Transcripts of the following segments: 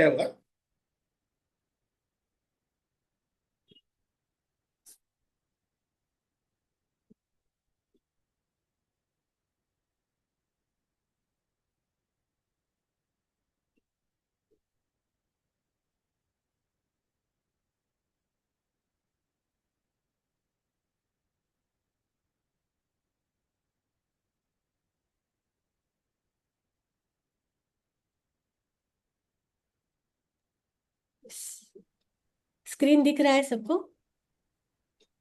क्या हुआ? स्क्रीन दिख रहा है सबको?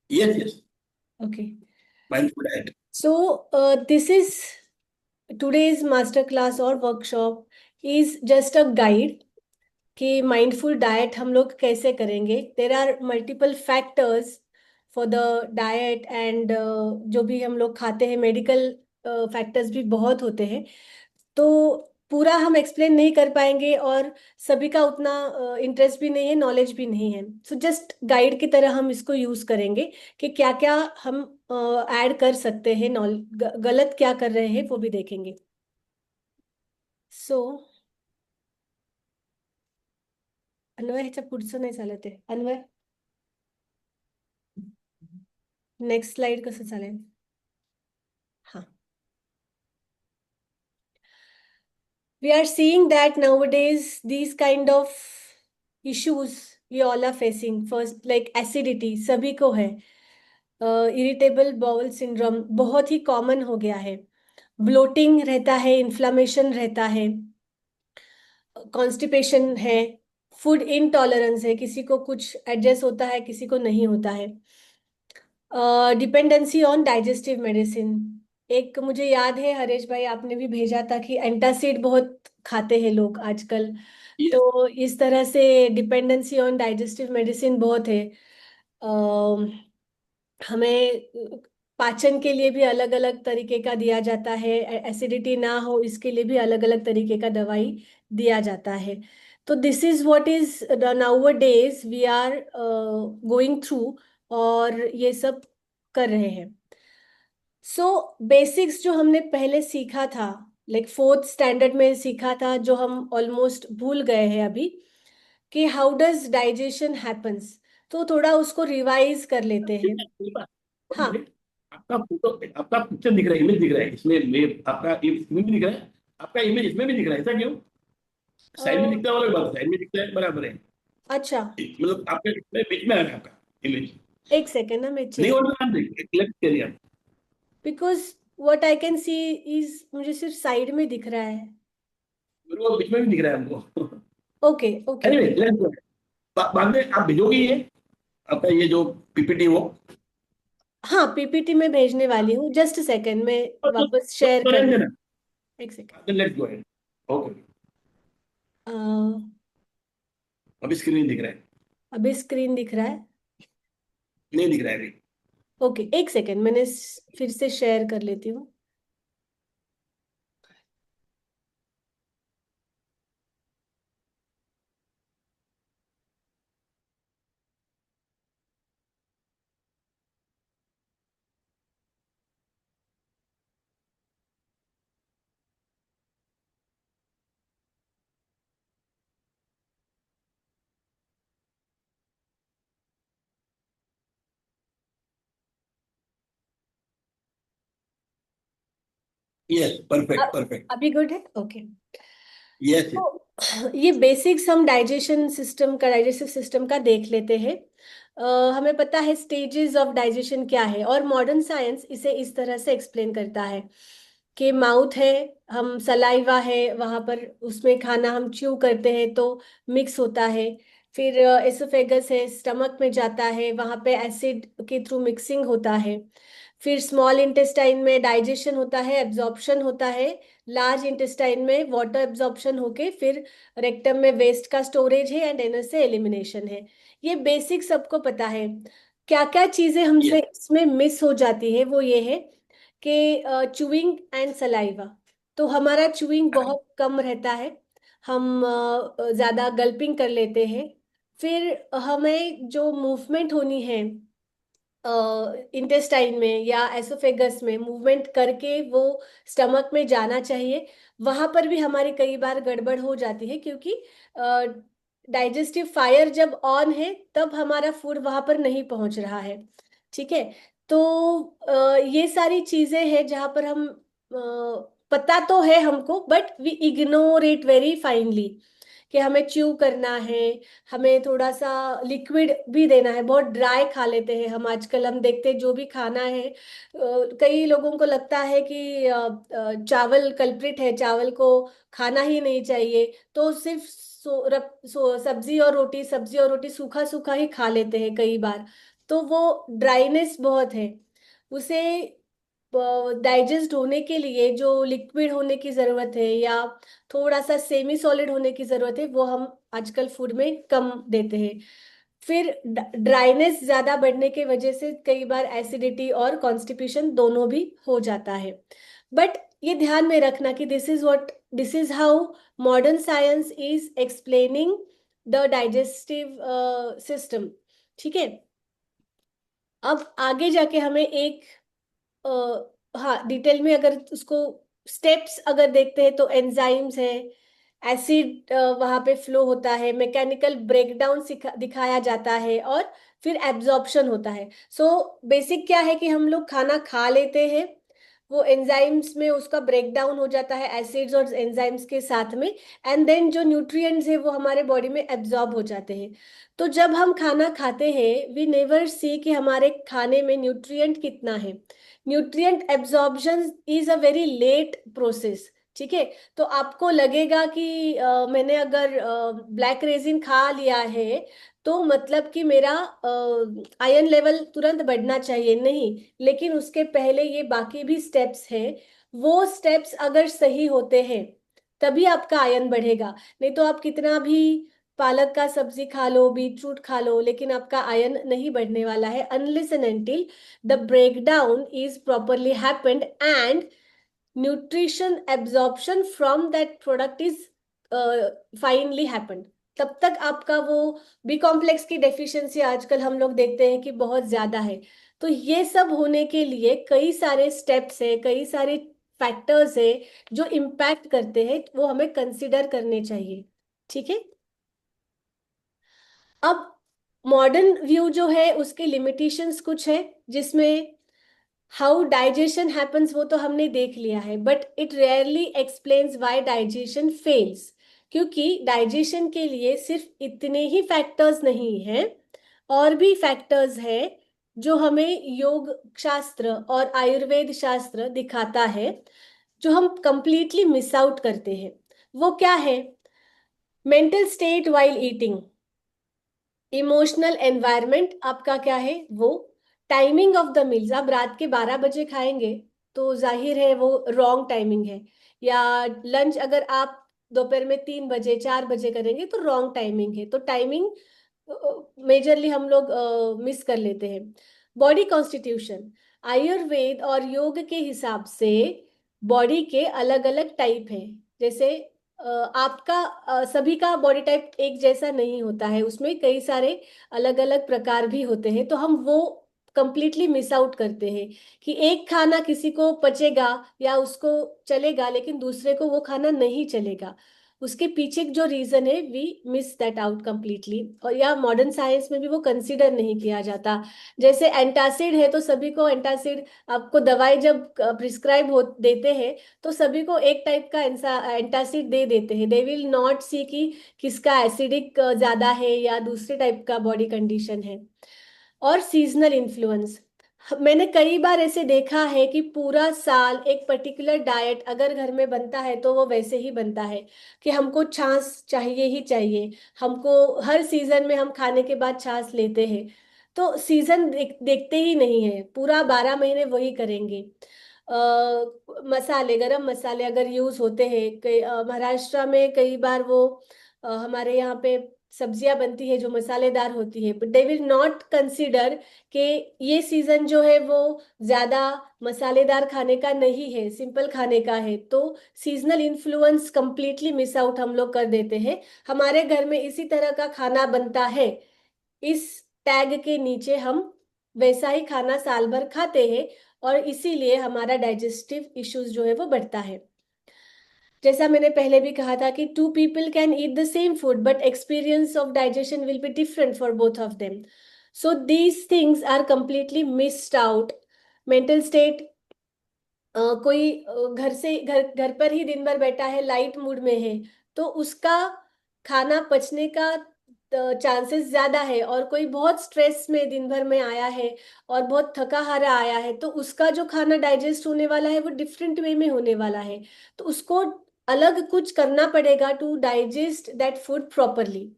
Yes yes. Okay. Mindful diet. So this is today's master class और workshop is just a guide कि माइंडफुल डाइट हम लोग कैसे करेंगे। There are multiple factors for the diet and जो भी हम लोग खाते हैं, मेडिकल फैक्टर्स भी बहुत होते हैं। तो पूरा हम एक्सप्लेन नहीं कर पाएंगे और सभी का उतना इंटरेस्ट भी नहीं है, नॉलेज भी नहीं है। सो जस्ट गाइड की तरह हम इसको यूज करेंगे कि क्या क्या हम ऐड कर सकते हैं, गलत क्या कर रहे हैं वो भी देखेंगे। सो अन्वय ह्याच्या पुढचं नाही चालत आहे अन्वय, नेक्स्ट स्लाइड कसं चालेल? हाँ. We are seeing that nowadays these kind of issues we all are facing. First, like acidity, सभी को है। इरिटेबल बाउल सिंड्रोम बहुत ही कॉमन हो गया है। ब्लोटिंग रहता है, इन्फ्लामेशन रहता है, कॉन्स्टिपेशन है, फूड इनटॉलरेंस है, किसी को कुछ एडजस्ट होता है, किसी को नहीं होता है। डिपेंडेंसी ऑन डाइजेस्टिव मेडिसिन, एक मुझे याद है हरेश भाई आपने भी भेजा था कि एंटासिड बहुत खाते हैं लोग आजकल। यस तो इस तरह से डिपेंडेंसी ऑन डाइजेस्टिव मेडिसिन बहुत है। हमें पाचन के लिए भी अलग अलग तरीके का दिया जाता है, एसिडिटी ना हो इसके लिए भी अलग अलग तरीके का दवाई दिया जाता है। तो this is what is nowadays we are going through, और ये सब कर रहे हैं। सो बेसिक्स जो हमने पहले सीखा था, लाइक फोर्थ स्टैंडर्ड में सीखा था, जो हम ऑलमोस्ट भूल गए हैं अभी, कि हाउ डज डाइजेशन हैपन्स, तो थोड़ा उसको रिवाइज कर लेते हैं। हाँ। आपका फोटो, आपका पिक्चर दिख रहा है, इमेज दिख रहा है इसमें, आपका इसमें भी दिख रहा है, आपका इमेज इसमें भी दिख रहा है, ऐसा क्यों? साइड में दिखता है वाला बात, साइड में दिखता है बराबर है। अच्छा, मतलब आपके इसमें बीच में आ रहा है आपका इमेज। एक सेकेंड ना मैं नहीं चेक। होता आप देखिए, सिलेक्ट करिए आप। Because what I can see is मुझे सिर्फ साइड में दिख रहा है। मेरे को बीच में भी दिख रहा है हमको। Okay okay. Anyway let's go. बाद में आप भेजोगे ये आपका ये जो पीपीटी वो? हाँ, पीपीटी में भेजने वाली हूँ, जस्ट सेकेंड में वापस शेयर तो कर। रहने देना। एक second. Let's go ahead. Okay. Uh, अभी स्क्रीन दिख रहा है? अभी स्क्रीन दिख रहा है? नहीं दिख रहा है अभी। ओके, एक सेकेंड, मैंने फिर से शेयर कर लेती हूँ। यस परफेक्ट अ- परफेक्ट। अभी गुड है? ओके। Yes yes. तो ये बेसिक्स हम डाइजेस्टिव सिस्टम का देख लेते हैं। हमें पता है स्टेजेस ऑफ डाइजेशन क्या है, और मॉडर्न साइंस इसे इस तरह से एक्सप्लेन करता है कि माउथ है, हम सलाइवा है वहां पर, उसमें खाना हम च्यू करते हैं तो मिक्स होता है। फिर एसोफेगस है, स्टमक में जाता है, वहां पे एसिड के थ्रू मिक्सिंग होता है। फिर स्मॉल इंटेस्टाइन में डाइजेशन होता है, एब्जॉर्प्शन होता है। लार्ज इंटेस्टाइन में वाटर एब्जॉर्प्शन होके फिर रेक्टम में वेस्ट का स्टोरेज है, एंड एनस से एलिमिनेशन है। ये बेसिक सबको पता है। क्या क्या चीजें हमसे यस इसमें मिस हो जाती है वो ये है कि चूइंग एंड सलाइवा। तो हमारा चूइंग बहुत कम रहता है, हम ज्यादा गल्पिंग कर लेते हैं। फिर हमें जो मूवमेंट होनी है इंटेस्टाइन में या एसोफेगस में मूवमेंट करके वो स्टमक में जाना चाहिए। वहां पर भी हमारी कई बार गड़बड़ हो जाती है, क्योंकि डाइजेस्टिव फायर जब ऑन है तब हमारा फूड वहां पर नहीं पहुंच रहा है। ठीक है। तो ये सारी चीजें हैं जहां पर हम पता तो है हमको, but we ignore it very finely, कि हमें च्यू करना है, हमें थोड़ा सा लिक्विड भी देना है। बहुत ड्राई खा लेते हैं हम आजकल, हम देखते हैं जो भी खाना है, कई लोगों को लगता है कि चावल कल्प्रिट है, चावल को खाना ही नहीं चाहिए, तो सिर्फ सब्जी और रोटी, सब्जी और रोटी सूखा सूखा ही खा लेते हैं कई बार। तो वो ड्राइनेस बहुत है, उसे डाइजेस्ट होने के लिए जो लिक्विड होने की जरूरत है या थोड़ा सा सेमी सॉलिड होने की जरूरत है, वो हम आजकल फूड में कम देते हैं। फिर ड्राइनेस ज्यादा बढ़ने की वजह से कई बार एसिडिटी और कॉन्स्टिपेशन दोनों भी हो जाता है। बट ये ध्यान में रखना कि this is how modern science is explaining the digestive system. ठीक है। अब आगे जाके हमें एक हाँ, डिटेल में अगर उसको स्टेप्स अगर देखते हैं तो एंजाइम्स है, एसिड वहां पे फ्लो होता है, मैकेनिकल ब्रेकडाउन दिखाया जाता है, और फिर एब्जॉर्प्शन होता है। सो बेसिक क्या है कि हम लोग खाना खा लेते हैं, वो एंजाइम्स में उसका ब्रेकडाउन हो जाता है एसिड्स और एंजाइम्स के साथ में, एंड देन जो न्यूट्रिएंट्स है वो हमारे बॉडी में एब्जॉर्ब हो जाते हैं। तो जब हम खाना खाते हैं वी नेवर सी कि हमारे खाने में न्यूट्रिएंट कितना है। Nutrient absorption is a very late process. ठीक है। तो आपको लगेगा कि मैंने अगर ब्लैक रेजिन खा लिया है तो मतलब कि मेरा आयरन लेवल तुरंत बढ़ना चाहिए, नहीं। लेकिन उसके पहले ये बाकी भी स्टेप्स हैं, वो स्टेप्स अगर सही होते हैं तभी आपका आयरन बढ़ेगा। नहीं तो आप कितना भी पालक का सब्जी खा लो, बीटरूट खा लो, लेकिन आपका आयरन नहीं बढ़ने वाला है unless and until the breakdown is properly happened and nutrition absorption from that product is finally happened. तब तक आपका वो बी कॉम्प्लेक्स की डेफिशिएंसी आजकल हम लोग देखते हैं कि बहुत ज्यादा है। तो ये सब होने के लिए कई सारे स्टेप्स है, कई सारे फैक्टर्स है जो इम्पैक्ट करते हैं, वो हमें कंसिडर करने चाहिए। ठीक है। अब मॉडर्न व्यू जो है उसके लिमिटेशंस कुछ है, जिसमें हाउ डाइजेशन हैपन्स वो तो हमने देख लिया है, but it rarely explains why digestion fails. क्योंकि डाइजेशन के लिए सिर्फ इतने ही फैक्टर्स नहीं हैं, और भी फैक्टर्स हैं जो हमें योग शास्त्र और आयुर्वेद शास्त्र दिखाता है, जो हम कंप्लीटली मिस आउट करते हैं। वो क्या है? Mental state while eating, emotional environment आपका क्या है वो, टाइमिंग ऑफ द मील्स। आप रात के 12 बजे खाएंगे तो जाहिर है वो रॉन्ग टाइमिंग है, या लंच अगर आप दोपहर में 3 बजे 4 बजे करेंगे तो रॉन्ग टाइमिंग है। तो टाइमिंग मेजरली हम लोग मिस कर लेते हैं। बॉडी कॉन्स्टिट्यूशन, आयुर्वेद और योग के हिसाब से बॉडी के अलग अलग टाइप हैं। जैसे आपका सभी का बॉडी टाइप एक जैसा नहीं होता है, उसमें कई सारे अलग अलग प्रकार भी होते हैं, तो हम वो कंप्लीटली मिस आउट करते हैं कि एक खाना किसी को पचेगा या उसको चलेगा, लेकिन दूसरे को वो खाना नहीं चलेगा। उसके पीछे जो रीजन है we miss that out completely, और या मॉडर्न साइंस में भी वो कंसीडर नहीं किया जाता। जैसे एंटासिड है तो सभी को एंटासिड, आपको दवाई जब प्रिस्क्राइब हो देते हैं तो सभी को एक टाइप का एंटासिड दे देते हैं। दे विल नॉट सी कि किसका एसिडिक ज्यादा है या दूसरे टाइप का बॉडी कंडीशन है। और सीजनल इन्फ्लुएंस, मैंने कई बार ऐसे देखा है कि पूरा साल एक पर्टिकुलर डाइट अगर घर में बनता है तो वो वैसे ही बनता है कि हमको छाछ चाहिए ही चाहिए, हमको हर सीजन में हम खाने के बाद छाछ लेते हैं। तो सीजन देखते ही नहीं है, पूरा 12 महीने वही करेंगे। मसाले, गरम मसाले अगर यूज होते हैं, कई महाराष्ट्र में कई बार वो हमारे यहाँ पे सब्जियां बनती है जो मसालेदार होती है, but they will not consider कि ये सीजन जो है वो ज्यादा मसालेदार खाने का नहीं है, सिंपल खाने का है। तो seasonal influence completely miss out हम लोग कर देते हैं। हमारे घर में इसी तरह का खाना बनता है, इस टैग के नीचे हम वैसा ही खाना साल भर खाते हैं, और इसीलिए हमारा डाइजेस्टिव इश्यूज जो है वो बढ़ता है। जैसा मैंने पहले भी कहा था कि two people can eat the same food but experience of digestion will be different for both of them. So these things are completely missed out. Mental state, कोई घर घर पर ही दिन भर बैठा है, लाइट मूड में है, तो उसका खाना पचने का चांसेस ज्यादा है। और कोई बहुत स्ट्रेस में दिन भर में आया है और बहुत थका हारा आया है, तो उसका जो खाना डाइजेस्ट होने वाला है वो डिफरेंट वे में होने वाला है। तो उसको अलग कुछ करना पड़ेगा to digest that food properly.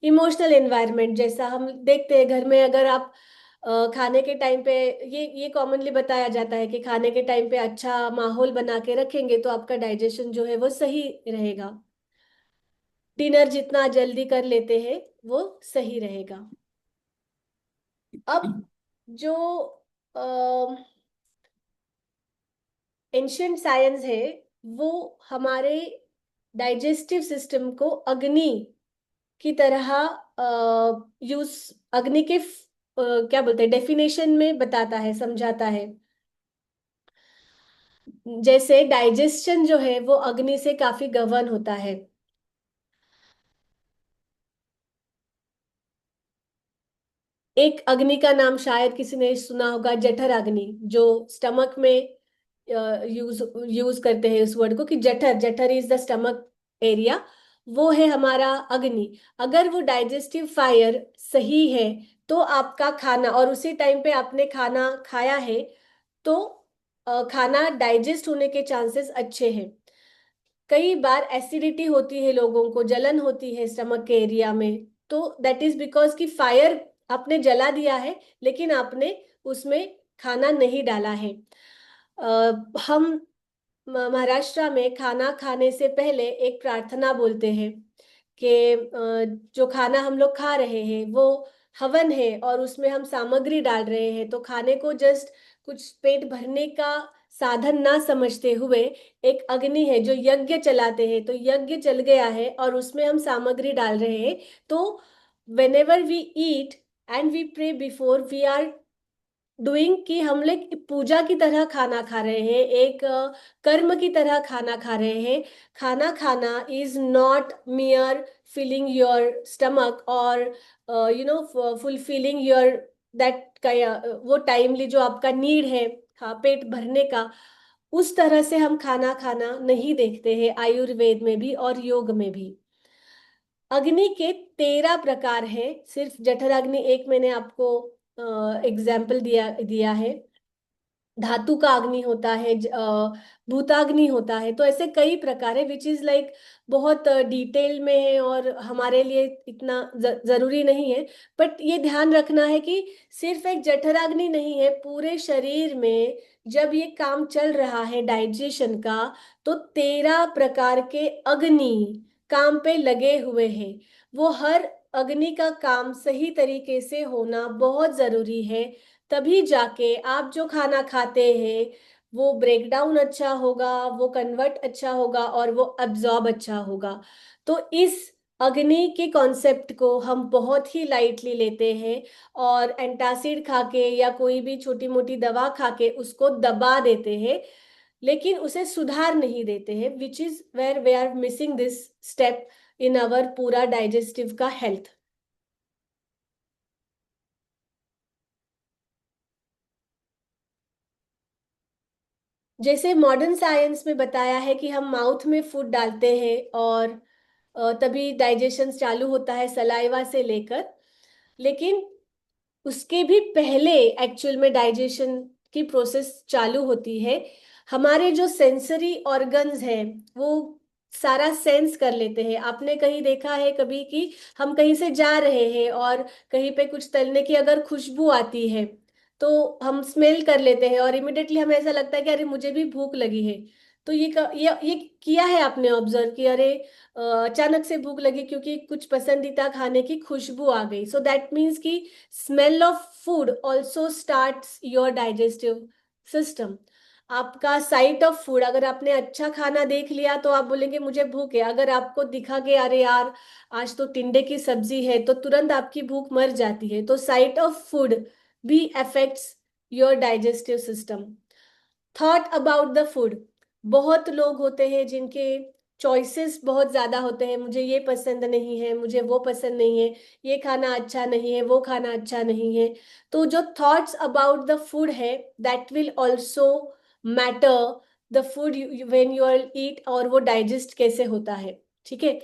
Emotional environment, जैसा हम देखते हैं घर में, अगर आप खाने के टाइम पे, ये कॉमनली बताया जाता है कि खाने के टाइम पे अच्छा माहौल बना के रखेंगे तो आपका डाइजेशन जो है वो सही रहेगा। डिनर जितना जल्दी कर लेते हैं वो सही रहेगा। अब जो एंशियंट साइंस है वो हमारे डाइजेस्टिव सिस्टम को अग्नि की तरह यूज, अग्नि के क्या बोलते हैं, डेफिनेशन में बताता है, समझाता है। जैसे डाइजेशन जो है वो अग्नि से काफी गवर्न होता है। एक अग्नि का नाम शायद किसी ने सुना होगा, जठर अग्नि, जो स्टमक में यूज यूज करते हैं उस वर्ड को, कि जठर, जठर इज द स्टमक एरिया, वो है हमारा अग्नि। अगर वो डाइजेस्टिव फायर सही है तो आपका खाना, और उसी टाइम पे आपने खाना खाया है, तो खाना डाइजेस्ट होने के चांसेस अच्छे हैं। कई बार एसिडिटी होती है, लोगों को जलन होती है स्टमक के एरिया में, तो दैट इज बिकॉज कि फायर आपने जला दिया है लेकिन आपने उसमें खाना नहीं डाला है। हम महाराष्ट्र में खाना खाने से पहले एक प्रार्थना बोलते हैं कि जो खाना हम लोग खा रहे हैं वो हवन है, और उसमें हम सामग्री डाल रहे हैं, तो खाने को जस्ट कुछ पेट भरने का साधन ना समझते हुए एक अग्नि है जो यज्ञ चलाते हैं, तो यज्ञ चल गया है और उसमें हम सामग्री डाल रहे हैं। तो whenever we eat and we pray before, we are doing, कि हम लोग पूजा की तरह खाना खा रहे हैं, एक कर्म की तरह खाना खा रहे हैं। खाना खाना is not mere filling your stomach और फुलफिलिंग योर दैट का, वो टाइमली जो आपका नीड है, पेट भरने का, उस तरह से हम खाना खाना नहीं देखते हैं आयुर्वेद में भी और योग में भी। अग्नि के 13 प्रकार हैं, सिर्फ जठर अग्नि एक मैंने आपको एग्जाम्पल दिया दिया है। धातु का अग्नि होता है, भूताग्नि होता है, तो ऐसे कई प्रकार है, विच इज लाइक बहुत डिटेल में है और हमारे लिए इतना जरूरी नहीं है। बट ये ध्यान रखना है कि सिर्फ एक जठराग्नि नहीं है, पूरे शरीर में जब ये काम चल रहा है डाइजेशन का, तो 13 प्रकार के अग्नि काम पे लगे हुए हैं। वो हर अग्नि का काम सही तरीके से होना बहुत जरूरी है, तभी जाके आप जो खाना खाते हैं वो ब्रेक डाउन अच्छा होगा, वो कन्वर्ट अच्छा होगा और वो अब्जॉर्ब अच्छा होगा। तो इस अग्नि के कॉन्सेप्ट को हम बहुत ही लाइटली लेते हैं, और एंटासिड खा के या कोई भी छोटी मोटी दवा खा के उसको दबा देते हैं, लेकिन उसे सुधार नहीं देते हैं, which is where we are missing this step in our पूरा डाइजेस्टिव का हेल्थ। जैसे मॉडर्न साइंस में बताया है कि हम माउथ में फूड डालते हैं और तभी डाइजेशन चालू होता है सलाइवा से लेकर, लेकिन उसके भी पहले एक्चुअल में डाइजेशन की प्रोसेस चालू होती है। हमारे जो सेंसरी ऑर्गन्स हैं वो सारा सेंस कर लेते हैं। आपने कहीं देखा है कभी कि हम कहीं से जा रहे हैं और कहीं पे कुछ तलने की अगर खुशबू आती है तो हम स्मेल कर लेते हैं और इमिडिएटली हमें ऐसा लगता है कि अरे मुझे भी भूख लगी है। तो ये किया है आपने ऑब्जर्व कि अरे अचानक से भूख लगी क्योंकि कुछ पसंदीदा खाने की खुशबू आ गई। सो दैट मीन्स कि smell of food also starts your digestive system. आपका साइट ऑफ फूड, अगर आपने अच्छा खाना देख लिया तो आप बोलेंगे मुझे भूख है। अगर आपको दिखा कि अरे यार आज तो टिंडे की सब्जी है, तो तुरंत आपकी भूख मर जाती है। तो साइट ऑफ फूड भी affects your digestive system. Thought about the food, बहुत लोग होते हैं जिनके चॉइसेस बहुत ज़्यादा होते हैं, मुझे ये पसंद नहीं है, मुझे वो पसंद नहीं है, ये खाना अच्छा नहीं है, वो खाना अच्छा नहीं है। तो जो थॉट्स अबाउट द फूड है, that will also matter the food when you are eat, और वो डाइजेस्ट कैसे होता है। ठीक है।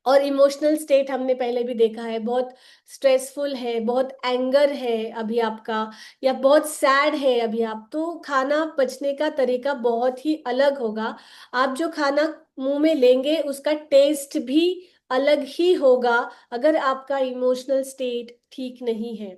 और इमोशनल स्टेट हमने पहले भी देखा है, बहुत स्ट्रेसफुल है, बहुत एंगर है अभी आपका, या बहुत सैड है अभी आप, तो खाना पचने का तरीका बहुत ही अलग होगा। आप जो खाना मुंह में लेंगे उसका टेस्ट भी अलग ही होगा, अगर आपका इमोशनल स्टेट ठीक नहीं है।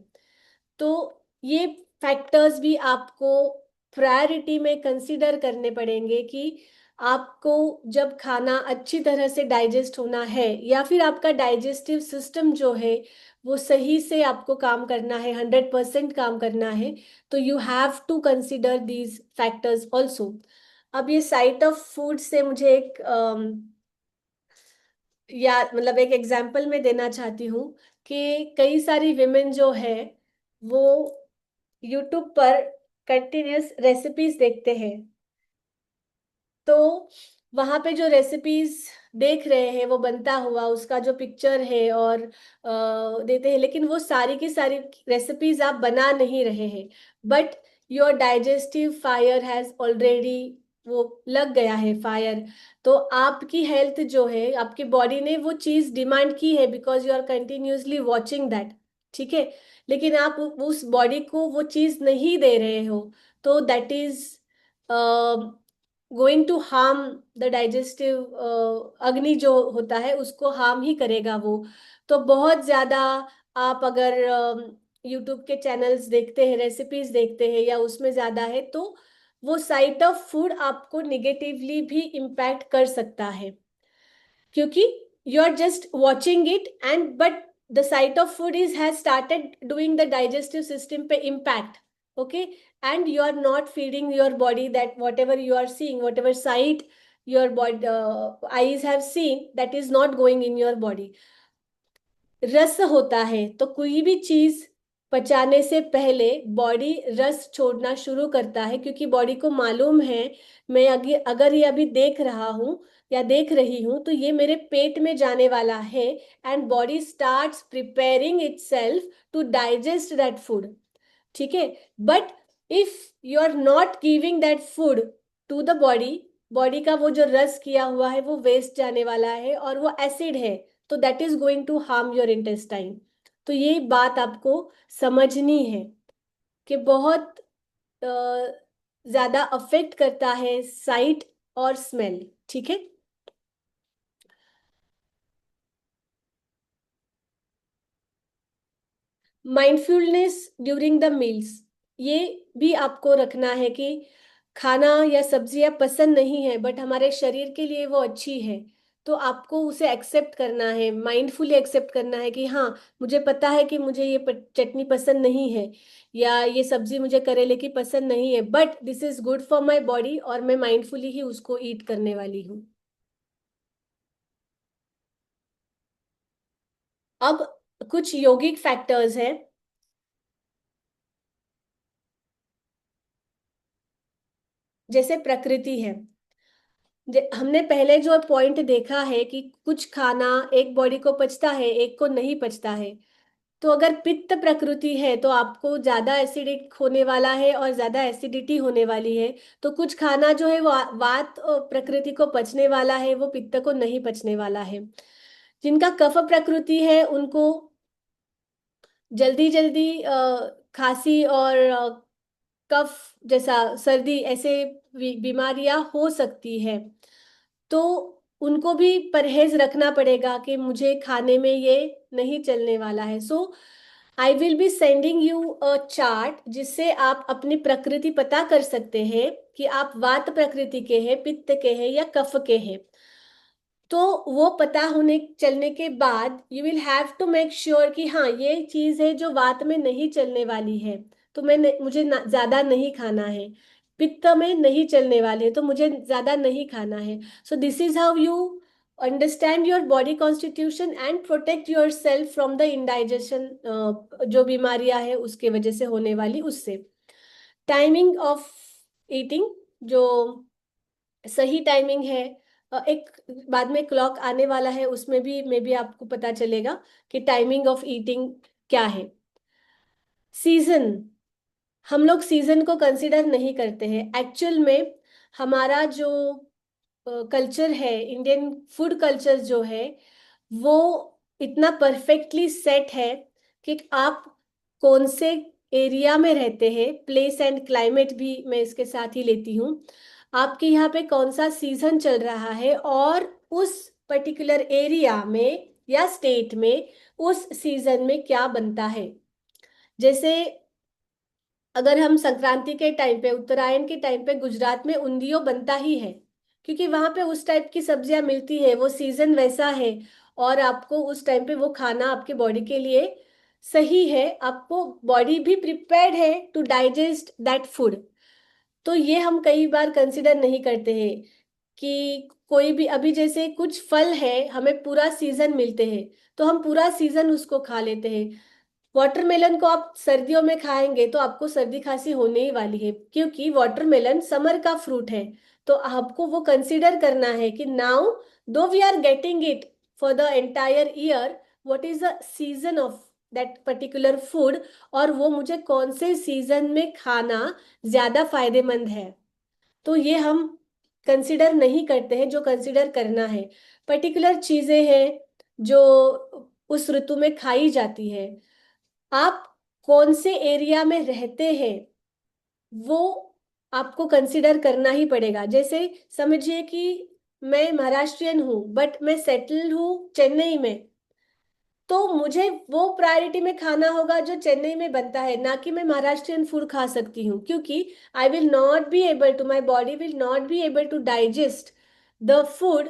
तो ये फैक्टर्स भी आपको प्रायोरिटी में कंसीडर करने पड़ेंगे कि आपको जब खाना अच्छी तरह से डाइजेस्ट होना है, या फिर आपका डाइजेस्टिव सिस्टम जो है वो सही से आपको काम करना है, 100% काम करना है, तो you have to consider these factors also. अब ये साइट ऑफ फूड से मुझे एक या मतलब एक एग्जाम्पल मैं देना चाहती हूँ कि कई सारी विमेन जो है वो यूट्यूब पर कंटिन्यूस रेसिपीज देखते हैं, तो वहां पे जो रेसिपीज देख रहे हैं वो बनता हुआ उसका जो पिक्चर है और देते हैं, लेकिन वो सारी की सारी रेसिपीज आप बना नहीं रहे हैं, but your digestive fire has already, वो लग गया है फायर। तो आपकी हेल्थ जो है, आपकी बॉडी ने वो चीज डिमांड की है, because you are continuously watching that. ठीक है। लेकिन आप उस बॉडी को वो चीज नहीं दे रहे हो, तो that is going to harm the digestive, अग्नि जो होता है उसको हार्म ही करेगा वो। तो बहुत ज्यादा आप अगर यूट्यूब के चैनल्स देखते हैं, रेसिपीज देखते हैं, या उसमें ज्यादा है, तो वो साइट ऑफ फूड आपको निगेटिवली भी इम्पैक्ट कर सकता है, क्योंकि you are just watching it and but the sight of food is has started doing the digestive system पे impact. Okay. And you are not feeding your body that whatever you are seeing, whatever sight your body eyes have seen, that is not going in your body। रस होता है, तो कोई भी चीज पचाने से पहले बॉडी रस छोड़ना शुरू करता है, क्योंकि बॉडी को मालूम है मैं अगर ये अभी देख रहा हूँ या देख रही हूँ तो ये मेरे पेट में जाने वाला है, and body starts preparing itself to digest that food. ठीक है। But if you are not giving that food to the body, body का वो जो रस किया हुआ है वो वेस्ट जाने वाला है, और वो एसिड है, तो that is going to harm your intestine. तो ये बात आपको समझनी है कि बहुत ज्यादा अफेक्ट करता है साइट और स्मेल। ठीक है। माइंडफुलनेस ड्यूरिंग द मील्स, ये भी आपको रखना है कि खाना या सब्जियां पसंद नहीं है बट हमारे शरीर के लिए वो अच्छी है, तो आपको उसे एक्सेप्ट करना है, माइंडफुली एक्सेप्ट करना है कि हाँ, मुझे पता है कि मुझे ये चटनी पसंद नहीं है, या ये सब्जी मुझे करेले की पसंद नहीं है, but this is good for my body, और मैं माइंडफुली ही उसको ईट करने वाली हूँ। अब कुछ योगिक फैक्टर्स हैं, जैसे प्रकृति है। हमने पहले जो पॉइंट देखा है कि कुछ खाना एक बॉडी को पचता है, एक को नहीं पचता है। तो अगर पित्त प्रकृति है तो आपको ज्यादा एसिडिक होने वाला है और ज्यादा एसिडिटी होने वाली है। तो कुछ खाना जो है वो वात प्रकृति को पचने वाला है, वो पित्त को नहीं पचने वाला है। जिनका कफ प्रकृति है उनको जल्दी जल्दी खांसी और कफ जैसा सर्दी ऐसे बीमारियां हो सकती है, तो उनको भी परहेज रखना पड़ेगा कि मुझे खाने में ये नहीं चलने वाला है। So I will be sending you a chart, जिससे आप अपनी प्रकृति पता कर सकते हैं कि आप वात प्रकृति के हैं, पित्त के हैं या कफ के हैं। तो वो पता होने चलने के बाद you will have to make sure कि हाँ, ये चीज है जो वात में नहीं चलने वाली है, तो मुझे ज्यादा नहीं खाना है। पित्त में नहीं चलने वाले तो मुझे ज्यादा नहीं खाना है। सो this is how you understand your body constitution and protect your self from the indigestion, जो बीमारियां हैं उसके वजह से होने वाली उससे। टाइमिंग ऑफ ईटिंग, जो सही टाइमिंग है, एक बाद में क्लॉक आने वाला है, उसमें भी मे बी आपको पता चलेगा कि टाइमिंग ऑफ ईटिंग क्या है। सीजन, हम लोग सीजन को कंसिडर नहीं करते हैं एक्चुअल में। हमारा जो कल्चर है, इंडियन फूड कल्चर जो है, वो इतना परफेक्टली सेट है कि आप कौन से एरिया में रहते हैं, प्लेस एंड क्लाइमेट भी मैं इसके साथ ही लेती हूँ, आपके यहाँ पे कौन सा सीजन चल रहा है और उस पर्टिकुलर एरिया में या स्टेट में उस सीजन में क्या बनता है। जैसे अगर हम संक्रांति के टाइम पे, उत्तरायण के टाइम पे गुजरात में उंधियो बनता ही है, क्योंकि वहां पे उस टाइप की सब्जियां मिलती है, वो सीजन वैसा है, और आपको उस टाइम पे वो खाना आपके बॉडी के लिए सही है, आपको बॉडी भी प्रिपेयर्ड है टू डाइजेस्ट दैट फूड। तो ये हम कई बार कंसिडर नहीं करते हैं कि कोई भी, अभी जैसे कुछ फल है हमें पूरा सीजन मिलते हैं, तो हम पूरा सीजन उसको खा लेते हैं। वाटरमेलन को आप सर्दियों में खाएंगे तो आपको सर्दी खांसी होने ही वाली है, क्योंकि वाटरमेलन समर का फ्रूट है। तो आपको वो कंसीडर करना है कि now though we are getting it for the entire year, what is the season of that particular food, और वो मुझे कौन से सीजन में खाना ज्यादा फायदेमंद है। तो ये हम कंसिडर नहीं करते हैं। जो कंसिडर करना है, पर्टिकुलर चीजें हैं जो उस ऋतु में खाई जाती है, आप कौन से एरिया में रहते हैं वो आपको कंसिडर करना ही पड़ेगा। जैसे समझिए कि मैं महाराष्ट्रियन हूँ बट मैं सेटल हूँ चेन्नई में, तो मुझे वो प्रायोरिटी में खाना होगा जो चेन्नई में बनता है, ना कि मैं महाराष्ट्रियन फूड खा सकती हूँ, क्योंकि I will not be able to, my body will not be able to digest the food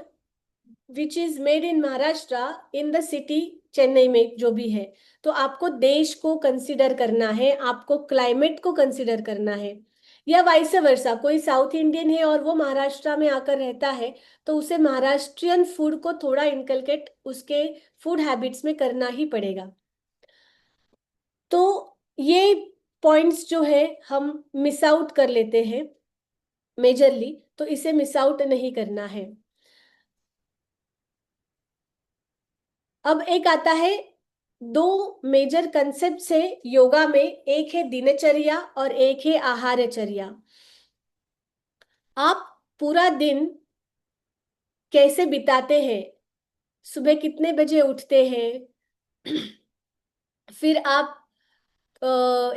which is made in Maharashtra in the city Chennai में जो भी है। तो आपको देश को कंसिडर करना है, आपको क्लाइमेट को कंसिडर करना है, या वाइस वर्सा, कोई साउथ इंडियन है और वो महाराष्ट्र में आकर रहता है, तो उसे महाराष्ट्रियन फूड को थोड़ा इनकलकेट उसके फूड हैबिट्स में करना ही पड़ेगा। तो ये पॉइंट्स जो है हम मिस आउट कर लेते हैं मेजरली, तो इसे मिस आउट नहीं करना है। अब एक आता है, दो मेजर कंसेप्ट है योगा में, एक है दिनचर्या और एक है आहारचर्या। आप पूरा दिन कैसे बिताते हैं, सुबह कितने बजे उठते हैं, फिर आप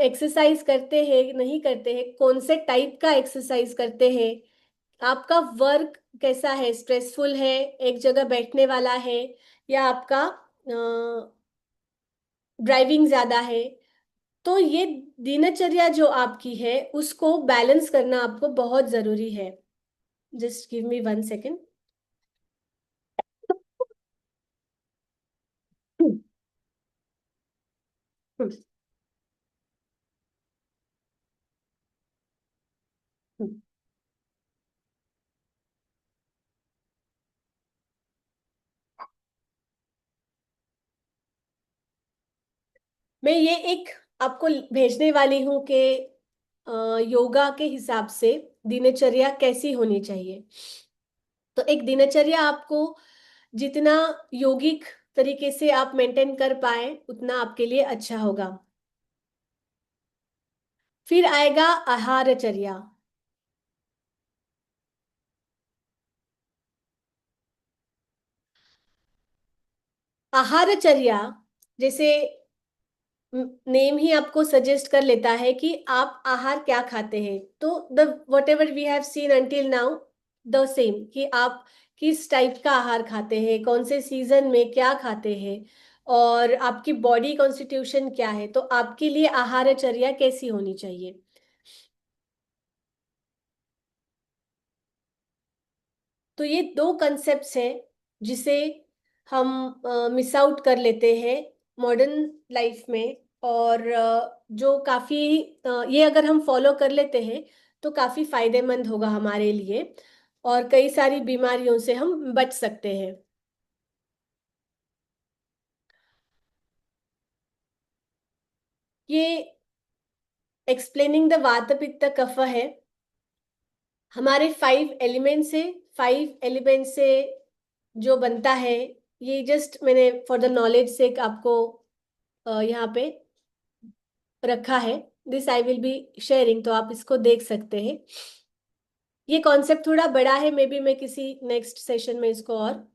एक्सरसाइज करते हैं नहीं करते हैं, कौन से टाइप का एक्सरसाइज करते हैं, आपका वर्क कैसा है, स्ट्रेसफुल है, एक जगह बैठने वाला है, या आपका ड्राइविंग ज्यादा है। तो ये दिनचर्या जो आपकी है उसको बैलेंस करना आपको बहुत जरूरी है। Just give me 1 second. मैं ये एक आपको भेजने वाली हूँ कि योगा के हिसाब से दिनचर्या कैसी होनी चाहिए। तो एक दिनचर्या आपको जितना योगिक तरीके से आप मेंटेन कर पाए उतना आपके लिए अच्छा होगा। फिर आएगा आहारचर्या। आहारचर्या, जैसे नेम ही आपको सजेस्ट कर लेता है कि आप आहार क्या खाते हैं, तो the whatever we have seen until now, the same, कि आप किस टाइप का आहार खाते हैं, कौन से सीजन में क्या खाते हैं, और आपकी बॉडी कॉन्स्टिट्यूशन क्या है, तो आपके लिए आहारचर्या कैसी होनी चाहिए। तो ये दो कंसेप्ट्स हैं जिसे हम मिस आउट कर लेते हैं मॉडर्न लाइफ में, और जो काफी ये अगर हम फॉलो कर लेते हैं तो काफी फायदेमंद होगा हमारे लिए, और कई सारी बीमारियों से हम बच सकते हैं। ये एक्सप्लेनिंग द वात पित्त कफ है। हमारे 5 एलिमेंट से, 5 एलिमेंट से जो बनता है, ये जस्ट मैंने फॉर द नॉलेज से आपको यहाँ पे रखा है। This I will be sharing, तो आप इसको देख सकते हैं। ये कॉन्सेप्ट थोड़ा बड़ा है, मे बी मैं किसी नेक्स्ट सेशन में इसको और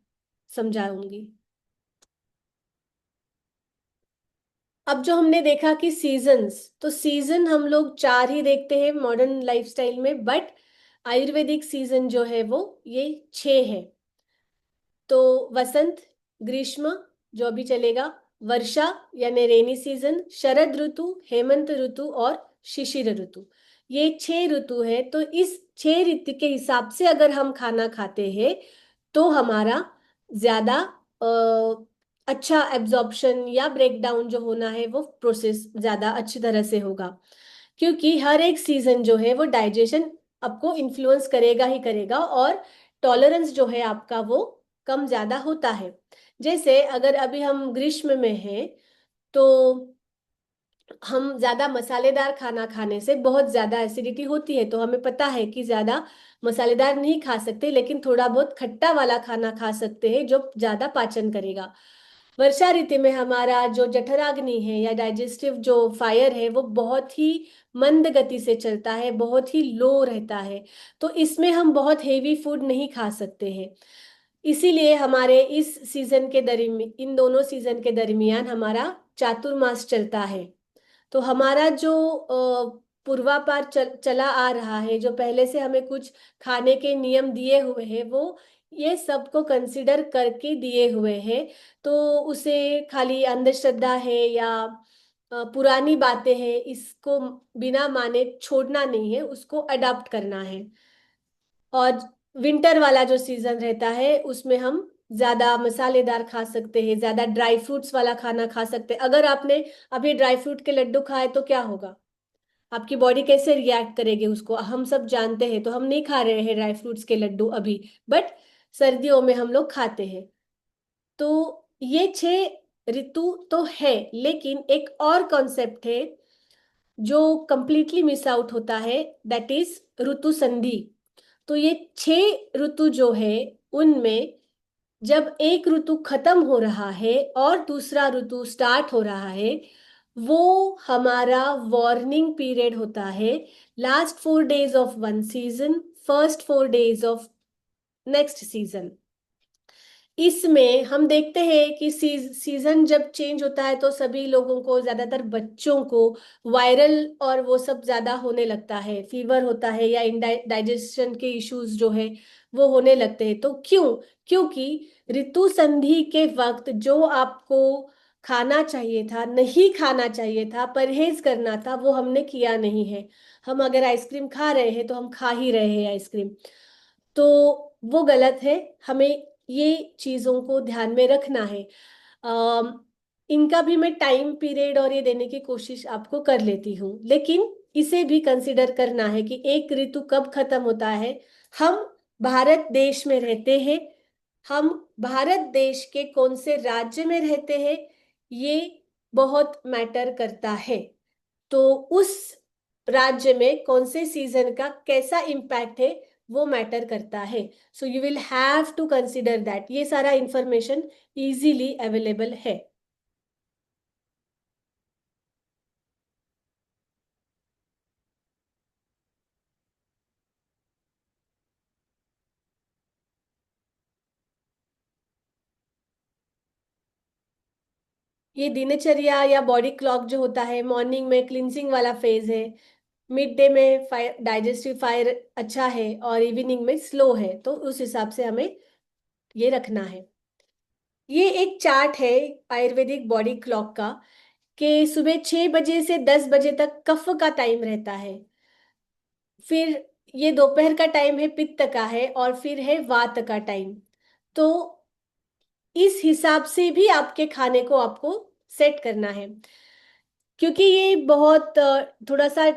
समझाऊंगी। अब जो हमने देखा कि सीजन्स, तो सीजन हम लोग 4 ही देखते हैं मॉडर्न लाइफस्टाइल में, बट आयुर्वेदिक सीजन जो है वो ये 6 है। तो वसंत, ग्रीष्म जो अभी चलेगा, वर्षा यानी रेनी सीजन, शरद ऋतु, हेमंत ऋतु और शिशिर ऋतु, ये 6 ऋतु है। तो इस 6 ऋतु के हिसाब से अगर हम खाना खाते हैं तो हमारा ज्यादा अच्छा एब्जॉर्प्शन या ब्रेकडाउन जो होना है वो प्रोसेस ज्यादा अच्छी तरह से होगा, क्योंकि हर एक सीजन जो है वो डाइजेशन आपको इन्फ्लुएंस करेगा ही करेगा, और टॉलरेंस जो है आपका वो कम ज्यादा होता है। जैसे अगर अभी हम ग्रीष्म में हैं तो हम ज्यादा मसालेदार खाना खाने से बहुत ज्यादा एसिडिटी होती है, तो हमें पता है कि ज्यादा मसालेदार नहीं खा सकते, लेकिन थोड़ा बहुत खट्टा वाला खाना खा सकते हैं जो ज्यादा पाचन करेगा। वर्षा ऋतु में हमारा जो जठराग्नि है या डाइजेस्टिव जो फायर है वो बहुत ही मंद गति से चलता है, बहुत ही लो रहता है, तो इसमें हम बहुत हेवी फूड नहीं खा सकते हैं। इसीलिए हमारे इस सीजन के दरमियान, इन दोनों सीजन के दरमियान हमारा चातुर्मास चलता है। तो हमारा जो पूर्वापार चला आ रहा है, जो पहले से हमें कुछ खाने के नियम दिए हुए हैं, वो ये सबको कंसिडर करके दिए हुए हैं। तो उसे खाली अंधश्रद्धा है या पुरानी बातें हैं, इसको बिना माने छोड़ना नहीं है, उसको अडॉप्ट करना है। और विंटर वाला जो सीजन रहता है उसमें हम ज्यादा मसालेदार खा सकते हैं, ज्यादा ड्राई फ्रूट्स वाला खाना खा सकते हैं। अगर आपने अभी ड्राई फ्रूट के लड्डू खाए तो क्या होगा, आपकी बॉडी कैसे रिएक्ट करेगी उसको हम सब जानते हैं। तो हम नहीं खा रहे हैं ड्राई फ्रूट्स के लड्डू अभी, बट सर्दियों में हम लोग खाते हैं। तो ये 6 ऋतु तो है, लेकिन एक और कॉन्सेप्ट है जो कंप्लीटली मिस आउट होता है, दैट इज ऋतु संधि। तो ये 6 ऋतु जो है उनमें जब एक ऋतु खत्म हो रहा है और दूसरा ऋतु स्टार्ट हो रहा है, वो हमारा वार्निंग पीरियड होता है। Last 4 days of one season, first 4 days of next season. इसमें हम देखते हैं कि सीजन जब चेंज होता है तो सभी लोगों को, ज्यादातर बच्चों को वायरल और वो सब ज्यादा होने लगता है, फीवर होता है या डाइजेशन के इश्यूज जो है वो होने लगते हैं। तो क्यों? क्योंकि ऋतु संधि के वक्त जो आपको खाना चाहिए था, नहीं खाना चाहिए था, परहेज करना था, वो हमने किया नहीं है। हम अगर आइसक्रीम खा रहे हैं तो हम खा ही रहे हैं आइसक्रीम, तो वो गलत है। हमें ये चीजों को ध्यान में रखना है। अम, इनका भी मैं टाइम पीरियड और ये देने की कोशिश आपको कर लेती हूँ, लेकिन इसे भी कंसिडर करना है कि एक ऋतु कब खत्म होता है। हम भारत देश में रहते हैं, हम भारत देश के कौन से राज्य में रहते हैं, ये बहुत मैटर करता है। तो उस राज्य में कौन से सीजन का कैसा इम्पैक्ट है वो मैटर करता है। So you will have to consider that. ये सारा इंफॉर्मेशन इजीली अवेलेबल है। ये दिनचर्या या बॉडी क्लॉक जो होता है, मॉर्निंग में क्लिनजिंग वाला फेज है, मिड डे में फायर, डाइजेस्टिव फायर अच्छा है, और इवनिंग में स्लो है। तो उस हिसाब से हमें ये रखना है। ये एक चार्ट है आयुर्वेदिक बॉडी क्लॉक का, कि सुबह 6 बजे से 10 बजे तक कफ का टाइम रहता है, फिर ये दोपहर का टाइम है पित्त का है, और फिर है वात का टाइम। तो इस हिसाब से भी आपके खाने को आपको सेट करना है। क्योंकि ये बहुत थोड़ा सा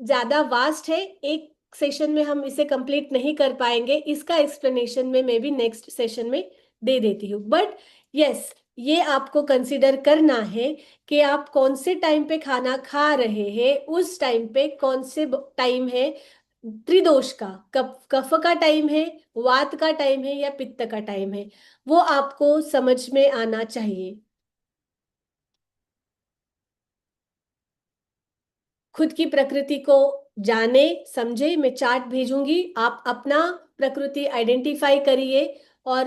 ज्यादा वास्ट है, एक सेशन में हम इसे कंप्लीट नहीं कर पाएंगे। इसका एक्सप्लेनेशन में मैं भी नेक्स्ट सेशन में दे देती हूँ, बट यस, ये आपको कंसिडर करना है कि आप कौन से टाइम पे खाना खा रहे हैं, उस टाइम पे कौन से टाइम है त्रिदोष का, कफ का टाइम है, वात का टाइम है या पित्त का टाइम है, वो आपको समझ में आना चाहिए। खुद की प्रकृति को जाने समझे, मैं चार्ट भेजूंगी, आप अपना प्रकृति आइडेंटिफाई करिए, और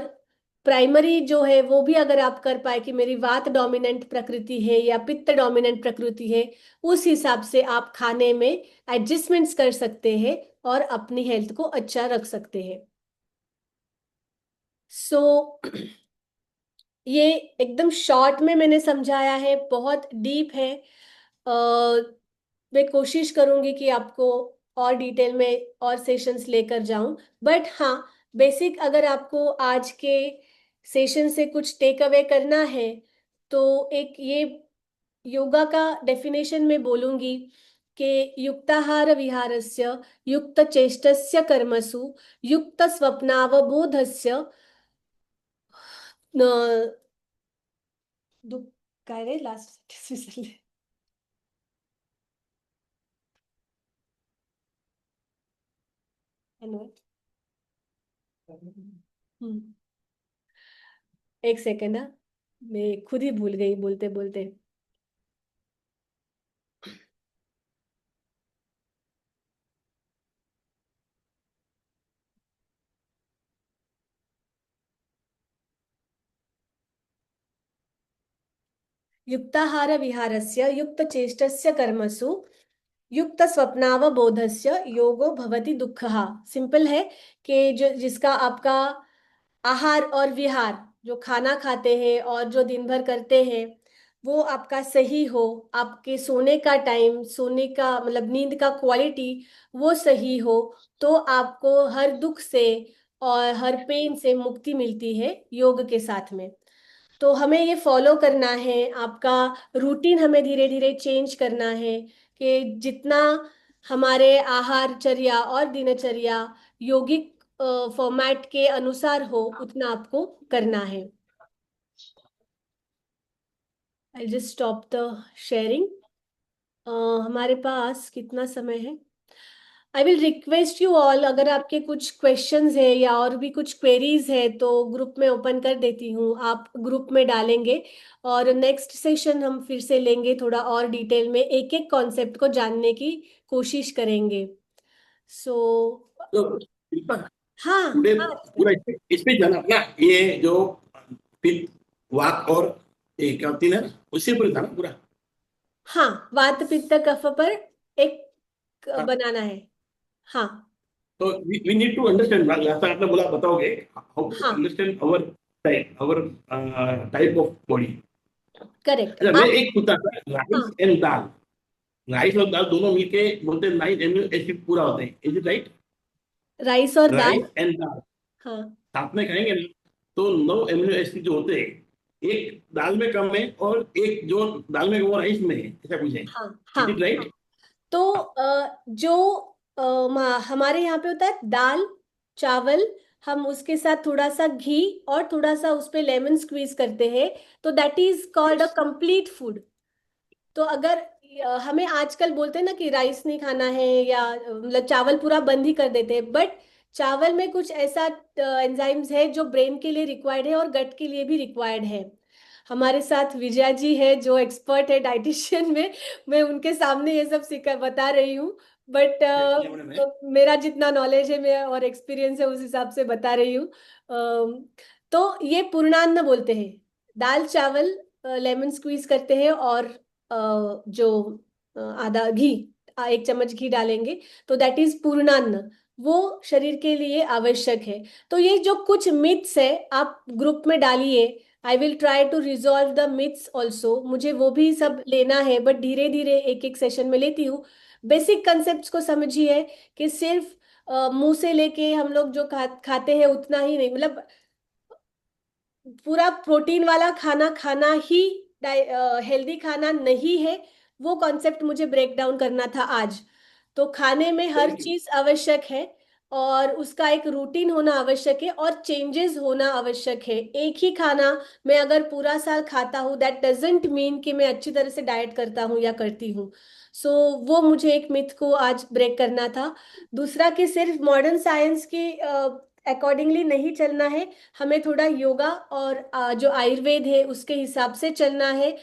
प्राइमरी जो है वो भी अगर आप कर पाए कि मेरी वात डोमिनेंट प्रकृति है या पित्त डोमिनेंट प्रकृति है, उस हिसाब से आप खाने में एडजस्टमेंट्स कर सकते हैं और अपनी हेल्थ को अच्छा रख सकते हैं। सो ये एकदम शॉर्ट में मैंने समझाया है, बहुत डीप है। मैं कोशिश करूंगी कि आपको और डिटेल में और सेशंस लेकर जाऊं, बट हाँ, बेसिक अगर आपको आज के सेशन से कुछ टेक अवे करना है, तो एक ये योगा का डेफिनेशन में बोलूंगी कि युक्ताहार विहारस्य, युक्त चेष्टस्य कर्मसु, युक्त स्वप्नावबोधस्य न दुःख, काय रे लास्ट विसरले. अन्वय. हम्म, एक सेकेंड ना, मैं खुद ही भूल गई बोलते बोलते. युक्ताहार विहारस्य, युक्त चेष्टस्य कर्मसु, युक्त स्वप्नावबोधस्य योगो भवति दुःखः. सिंपल है कि जो जिसका आपका आहार और विहार, जो खाना खाते हैं और जो दिन भर करते हैं, वो आपका सही हो, आपके सोने का टाइम, सोने का मतलब नींद का क्वालिटी वो सही हो, तो आपको हर दुख से और हर पेन से मुक्ति मिलती है योग के साथ में. तो हमें ये फॉलो करना है, आपका रूटीन हमें धीरे धीरे चेंज करना है कि जितना हमारे आहारचर्या और दिनचर्या योगिक फॉर्मेट के अनुसार हो, उतना आपको करना है. I just stop the sharing. हमारे पास कितना समय है? I will request you all, अगर आपके कुछ क्वेश्चंस है या और भी कुछ क्वेरीज है तो ग्रुप में ओपन कर देती हूँ, आप ग्रुप में डालेंगे और नेक्स्ट सेशन हम फिर से लेंगे, थोड़ा और डिटेल में एक एक कॉन्सेप्ट को जानने की कोशिश करेंगे. सो तो शिल्पा, हाँ. टुडे हाँ पूरा इस पे जाना अपना, ये जो पित्त वात और ये क्या होती है ना, उससे पूरा था ना पूरा. हाँ, वात पित्त कफ पर एक हाँ. बनाना है. हाँ. तो वी नीड टू अंडरस्टैंड, जैसा आपने बोला, बताओगे हाउ टू हाँ. Understand our type of body. Correct. अच्छा, मैं आप. एक पूछता था, राइस हाँ. एंड दाल, राइस और दाल दोनों मिलके बोलते हैं 9 एमिनो एसिड पूरा होते हैं, इज इट राइट? राइस और दाल. राइस एंड दाल हाँ. साथ में खाएंगे ना, तो 9 एमिनो एसिड जो होते हैं, एक दाल में कम है और एक जो दाल में वो राइस में है, ऐसा कुछ है. हाँ. इज इट हाँ. राइट? तो जो हमारे यहाँ पे होता है दाल चावल, हम उसके साथ थोड़ा सा घी और थोड़ा सा उस पे लेमन स्क्वीज करते हैं, तो that is called a yes. Complete food. तो अगर हमें आजकल बोलते हैं ना कि राइस नहीं खाना है या मतलब चावल पूरा बंद ही कर देते हैं, बट चावल में कुछ ऐसा एंजाइम्स है जो ब्रेन के लिए रिक्वायर्ड है और गट के लिए भी रिक्वायर्ड है. हमारे साथ विजया जी है जो एक्सपर्ट है डाइटिशियन में, मैं उनके सामने ये सब सिखा बता रही हूँ, बट मेरा जितना नॉलेज है मैं और एक्सपीरियंस है उस हिसाब से बता रही हूँ. तो ये पूर्णान्न बोलते हैं, दाल चावल लेमन स्क्वीज करते हैं और जो आधा घी, 1 चम्मच घी डालेंगे, तो दैट इज पूर्णान्न, वो शरीर के लिए आवश्यक है. तो ये जो कुछ मिथ्स है आप ग्रुप में डालिए, I will try to resolve the myths also, मुझे वो भी सब लेना है, बट धीरे धीरे एक एक सेशन में लेती हूँ. बेसिक कंसेप्ट को समझिए कि सिर्फ मुंह से लेके हम लोग जो खाते हैं उतना ही नहीं, मतलब पूरा प्रोटीन वाला खाना खाना ही हेल्दी खाना नहीं है, वो कॉन्सेप्ट मुझे ब्रेक डाउन करना था आज. तो खाने में हर थैंक यू. चीज आवश्यक है, और उसका एक रूटीन होना आवश्यक है और चेंजेस होना आवश्यक है। एक ही खाना मैं अगर पूरा साल खाता हूँ, दैट डजेंट मीन कि मैं अच्छी तरह से डाइट करता हूँ या करती हूँ। सो वो मुझे एक मिथ को आज ब्रेक करना था। दूसरा कि सिर्फ मॉडर्न साइंस के अकॉर्डिंगली नहीं चलना है, हमें थोड़ा योगा और जो आयुर्वेद है उसके हिसाब से चलना है।